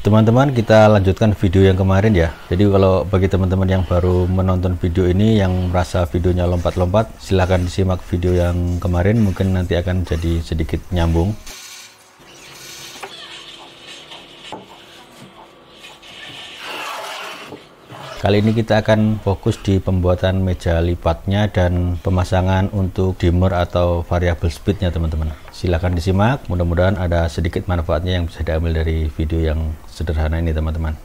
Teman-teman, kita lanjutkan video yang kemarin ya. Jadi kalau bagi teman-teman yang baru menonton video ini, yang merasa videonya lompat-lompat, silahkan disimak video yang kemarin, mungkin nanti akan jadi sedikit nyambung. Kali ini kita akan fokus di pembuatan meja lipatnya dan pemasangan untuk dimmer atau variable speednya teman-teman. Silahkan disimak, mudah-mudahan ada sedikit manfaatnya yang bisa diambil dari video yang sederhana ini teman-teman.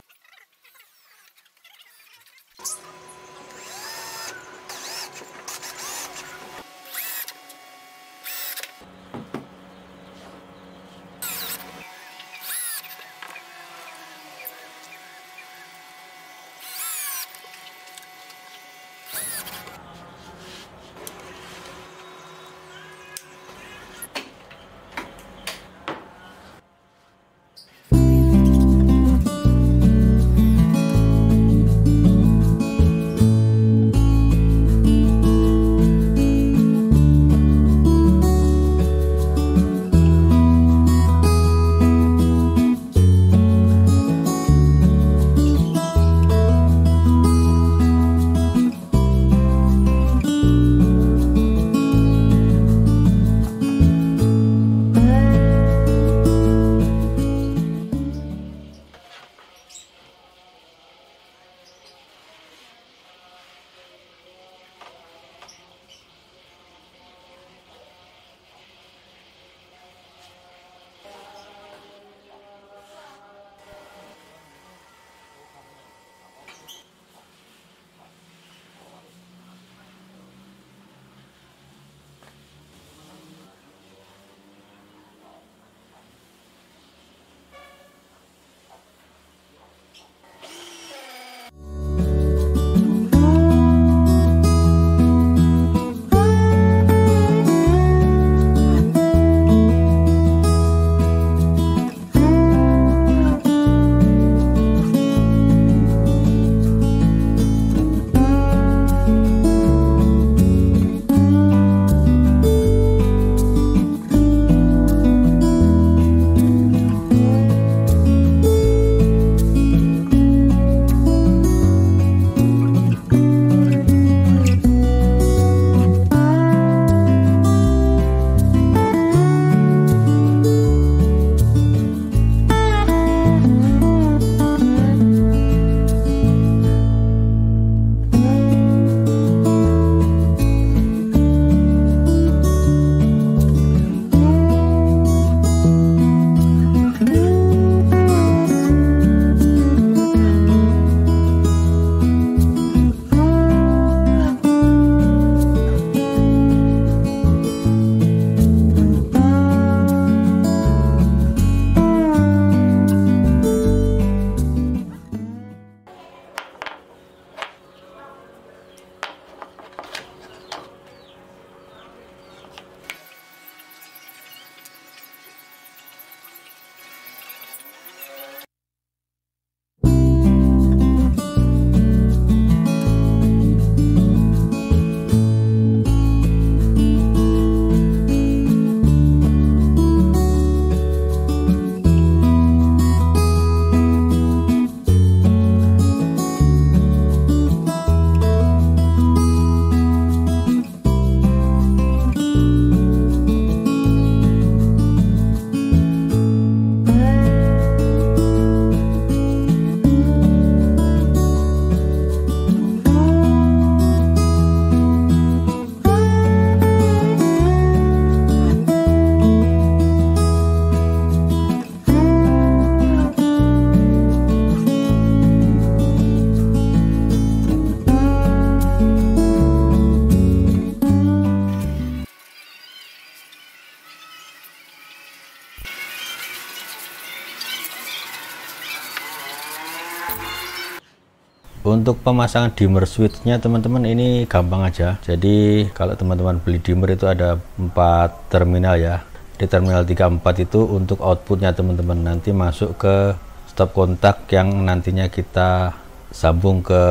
Untuk pemasangan dimmer switchnya teman-teman ini gampang aja. Jadi kalau teman-teman beli dimmer itu ada 4 terminal ya. Di terminal 34 itu untuk outputnya teman-teman, nanti masuk ke stop kontak yang nantinya kita sambung ke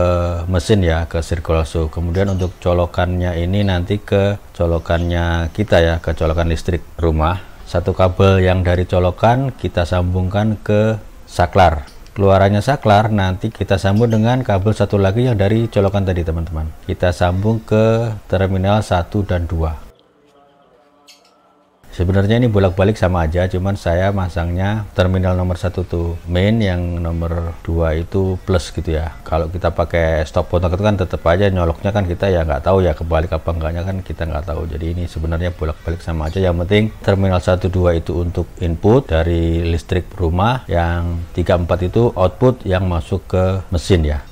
mesin ya, ke circular show. Kemudian untuk colokannya ini nanti ke colokannya kita ya, ke colokan listrik rumah. Satu kabel yang dari colokan kita sambungkan ke saklar. keluarannya saklar, nanti kita sambung dengan kabel satu lagi yang dari colokan tadi teman-teman. Kita sambung ke terminal 1 dan 2. Sebenarnya ini bolak-balik sama aja, cuman saya masangnya terminal nomor 1 tuh main, yang nomor 2 itu plus gitu ya. Kalau kita pakai stop kontak itu kan tetap aja nyoloknya kan kita ya nggak tahu ya kebalik apa enggaknya kan kita nggak tahu. Jadi ini sebenarnya bolak-balik sama aja, yang penting terminal 1 2 itu untuk input dari listrik rumah, yang 3 4 itu output yang masuk ke mesin ya.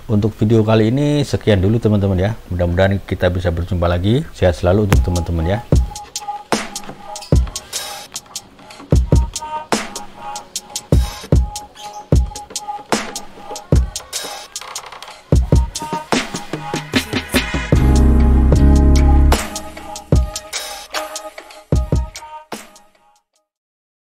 Untuk video kali ini sekian dulu teman-teman ya. Mudah-mudahan kita bisa berjumpa lagi. Sehat selalu untuk teman-teman ya.